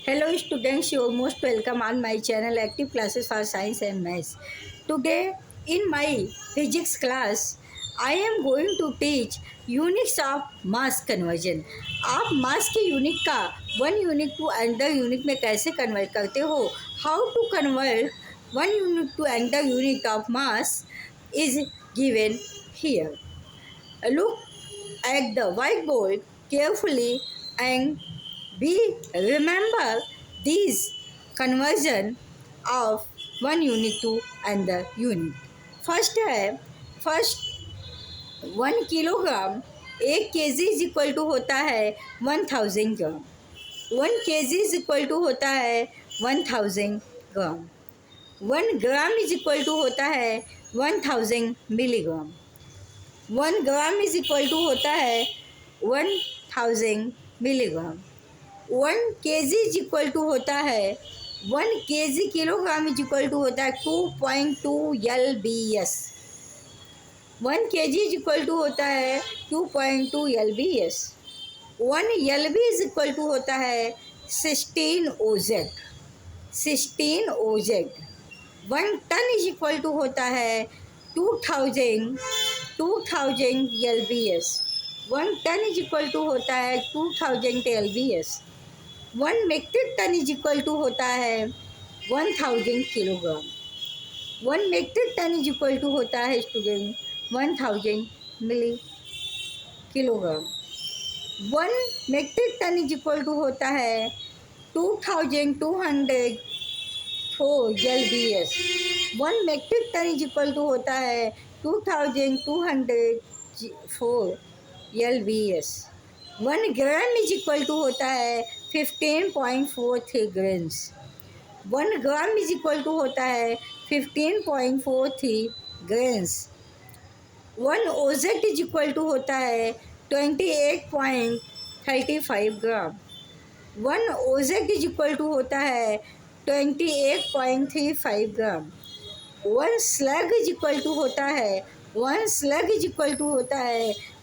Hello students, you are most welcome on my channel Active Classes for Science and Maths. Today in my physics class, I am going to teach units of mass conversion. आप मास के unit का one unit to another unit में कैसे convert करते हो? How to convert one unit to another unit of mass is given here. Look at the whiteboard carefully and remember these conversion of one unit to another unit. First 1 kilogram 1 kg is equal to होता है 1000 gram. 1 kg is equal to होता है 1000 gram. 1 gram is equal to होता है 1000 milligram. 1 gram is equal to होता है 1000 milligram. 1 kg is equal to होता है 1 kg kilogram is equal to होता है 2.2 LBS. 1 kg is equal to होता है 2.2 LBS. 1 LB is equal to होता है 16 OZ. 1 ton is equal to होता है 2000 LBS. 1 ton is equal to होता है 2000 LBS. 1 metric ton is equal to होता है 1000 kilogram. 1 metric ton is equal to होता है student 1000 milli kilogram. 1 metric ton is equal to होता है 2204 LBS. 1 metric ton is equal to होता है 2204 LBS. 1 gram is equal to होता है 15.43 grams. 1 gram is equal to होता है 15.43 grams. 1 OZ is equal to होता है 28.35 gram. 1 OZ is equal to होता है 28.35 gram. 1 slug is equal to होता है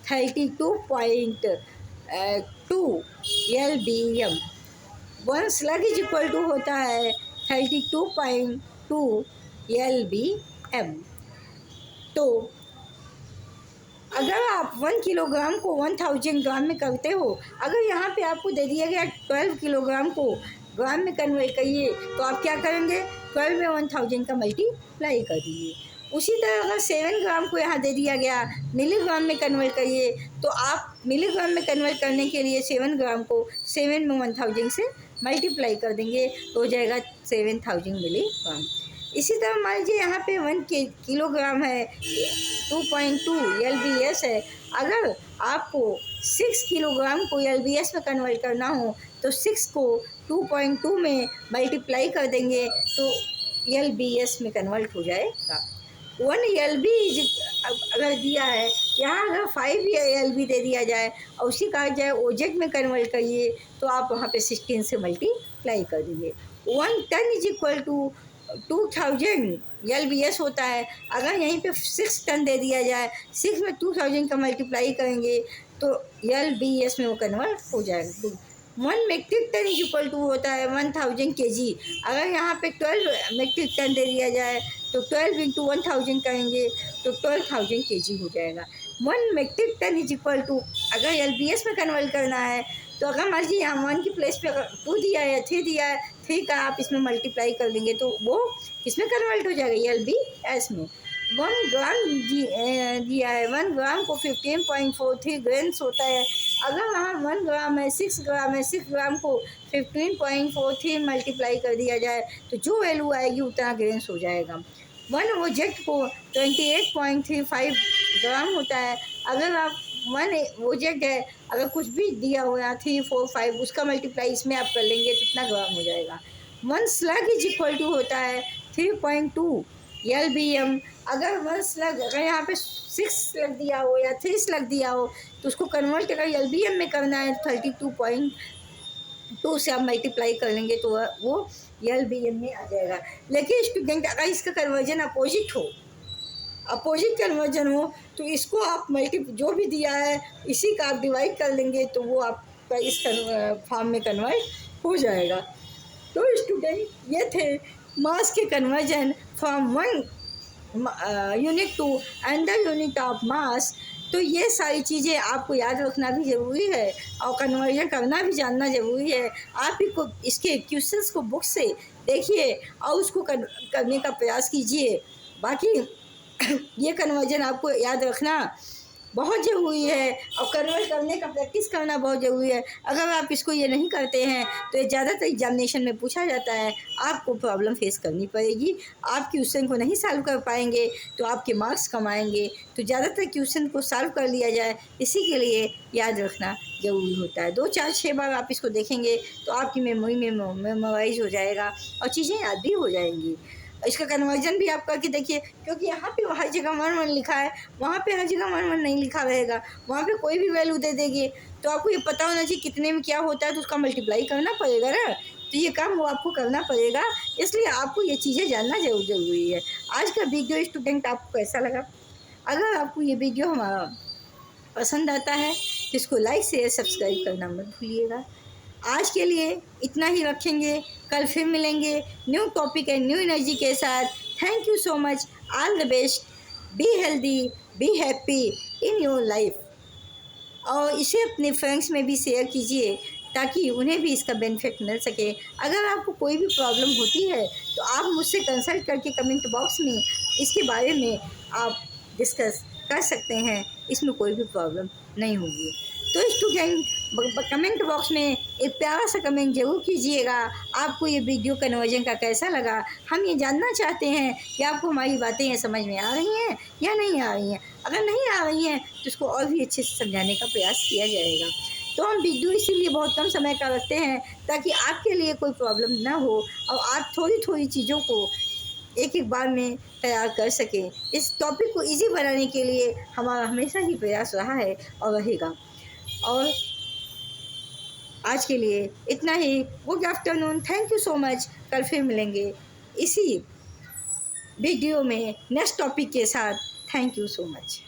32.2 LBM. 1 slug is equal to होता है 32.2 LBM. तो अगर आप 1 किलोग्राम को 1000 ग्राम में करते हो, अगर यहाँ पे आपको दे दिया गया 12 किलोग्राम को ग्राम में कन्वर्ट करिए, तो आप क्या करेंगे? 12 में 1000 का मल्टीप्लाई कर दीजिए. उसी तरह अगर 7 ग्राम को यहाँ दे दिया गया मिलीग्राम में कन्वर्ट करिए, तो आप मिलीग्राम में कन्वर्ट करने के लिए 7 ग्राम को 7 में 1000 से मल्टीप्लाई कर देंगे, तो हो जाएगा 7000 मिलीग्राम. इसी तरह मान लीजिए यहाँ पे 1 किलोग्राम है 2.2 LBS है. अगर आपको 6 किलोग्राम को LBS में कन्वर्ट करना हो, तो 6 को 2.2 में मल्टीप्लाई कर देंगे तो LBS में कन्वर्ट हो जाएगा. 1 LB अगर दिया है, यहाँ अगर 5 LB दे दिया जाए और उसी कहा जाए OZ में कन्वर्ट करिए, तो आप वहाँ पे 16 से मल्टीप्लाई कर दीजिए. 1 ton is equal to 2000 LBS होता है. अगर यहीं पे 6 टन दे दिया जाए, 6 में 2000 का मल्टीप्लाई करेंगे तो LBS में वो कन्वर्ट हो जाएगा. 1 metric ton is equal to होता है 1000 kg. अगर यहाँ पे 12 मेट्रिक टन दे दिया जाए, तो 12 इंटू 1000 करेंगे तो 12000 kg हो जाएगा. 1 metric ton is equal to, अगर LBS में कन्वर्ट करना है, तो अगर मान लीजिए यहाँ 1 की प्लेस पे अगर 2 दिया है या 3 दिया है, 3 का आप इसमें मल्टीप्लाई कर देंगे तो वो किसमें कन्वर्ट हो जाएगा? LBS में. 1 ग्राम दिया है, 1 ग्राम को 15.43 ग्राम्स होता है. अगर वहाँ 1 ग्राम है, 6 ग्राम है, 6 ग्राम को 15.43 मल्टीप्लाई कर दिया जाए, तो जो वैल्यू आएगी उतना ग्राम्स हो जाएगा. 1 OZ को 28.35 ग्राम होता है. अगर आप 1 OZ है, अगर कुछ भी दिया हुआ 3, 4, 5 उसका मल्टीप्लाई इसमें आप कर लेंगे तो इतना ग्राम हो जाएगा. 1 स्लग इज इक्वल टू होता है 3.2 LBM. अगर 1 स्लग, अगर यहाँ पे 6 स्लग दिया हो या 3 स्लग दिया हो, तो उसको कन्वर्ट अगर LBM में करना है 32.2 से आप मल्टीप्लाई कर लेंगे तो वो LBM में आ जाएगा. लेकिन स्टूडेंट अगर इसका कन्वर्जन अपोजिट कन्वर्जन हो, तो इसको आप जो भी दिया है इसी का आप डिवाइड कर लेंगे तो वो आपका इस फॉर्म में कन्वर्ट हो जाएगा. तो स्टूडेंट ये थे मास के conversion from one unit to another unit of mass. तो ये सारी चीज़ें आपको याद रखना भी ज़रूरी है और कन्वर्जन करना भी जानना ज़रूरी है। आप ही को इसके क्वेश्चंस को बुक से देखिए और उसको करने का प्रयास कीजिए। बाकी ये कन्वर्जन आपको याद रखना बहुत ज़रूरी है और कन्वर्ट करने का प्रैक्टिस करना बहुत ज़रूरी है। अगर आप इसको ये नहीं करते हैं तो ये ज़्यादातर एग्जामिनेशन में पूछा जाता है, आपको प्रॉब्लम फेस करनी पड़ेगी। आप क्वेश्चन को नहीं सॉल्व कर पाएंगे तो आपके मार्क्स कम आएंगे। तो ज़्यादातर क्वेश्चन को सॉल्व कर लिया जाए, इसी के लिए याद रखना ज़रूरी होता है। 2 4 6 बार आप इसको देखेंगे तो आपकी मेमोरी में मेमोराइज हो जाएगा और चीज़ें याद भी हो जाएंगी। इसका कन्वर्जन भी आप करके देखिए, क्योंकि यहाँ पे हर जगह 1 1 लिखा है, वहाँ पे हर जगह 1 1 नहीं लिखा रहेगा। वहाँ पे कोई भी वैल्यू दे देंगे तो आपको ये पता होना चाहिए कितने में क्या होता है, तो उसका मल्टीप्लाई करना पड़ेगा ना। तो ये काम वो आपको करना पड़ेगा, इसलिए आपको ये चीज़ें जानना ज़रूरी है। आज का वीडियो स्टूडेंट आपको कैसा लगा? अगर आपको ये वीडियो हमारा पसंद आता है तो इसको लाइक शेयर सब्सक्राइब करना मत भूलिएगा। आज के लिए इतना ही रखेंगे, कल फिर मिलेंगे new topic and new energy के साथ। Thank you so much, all the best, be healthy, be happy in your life. और इसे अपने फ्रेंड्स में भी शेयर कीजिए ताकि उन्हें भी इसका बेनिफिट मिल सके। अगर आपको कोई भी प्रॉब्लम होती है तो आप मुझसे कंसल्ट करके कमेंट बॉक्स में इसके बारे में आप डिस्कस कर सकते हैं, इसमें कोई भी प्रॉब्लम नहीं होगी। तो स्टूडेंट कमेंट बॉक्स में एक प्यारा सा कमेंट ज़रूर कीजिएगा, आपको ये वीडियो कन्वर्जन का कैसा लगा। हम ये जानना चाहते हैं कि आपको हमारी बातें ये समझ में आ रही हैं या नहीं आ रही हैं। अगर नहीं आ रही हैं तो इसको और भी अच्छे से समझाने का प्रयास किया जाएगा। तो हम वीडियो इसीलिए बहुत कम समय का रखते हैं ताकि आपके लिए कोई प्रॉब्लम ना हो और आप थोड़ी थोड़ी चीज़ों को एक एक बार में तैयार कर सकें। इस टॉपिक को इजी बनाने के लिए हमारा हमेशा ही प्रयास रहा है और रहेगा। और आज के लिए इतना ही। Good afternoon, thank you so much. कल फिर मिलेंगे इसी वीडियो में नेक्स्ट टॉपिक के साथ। Thank you so much.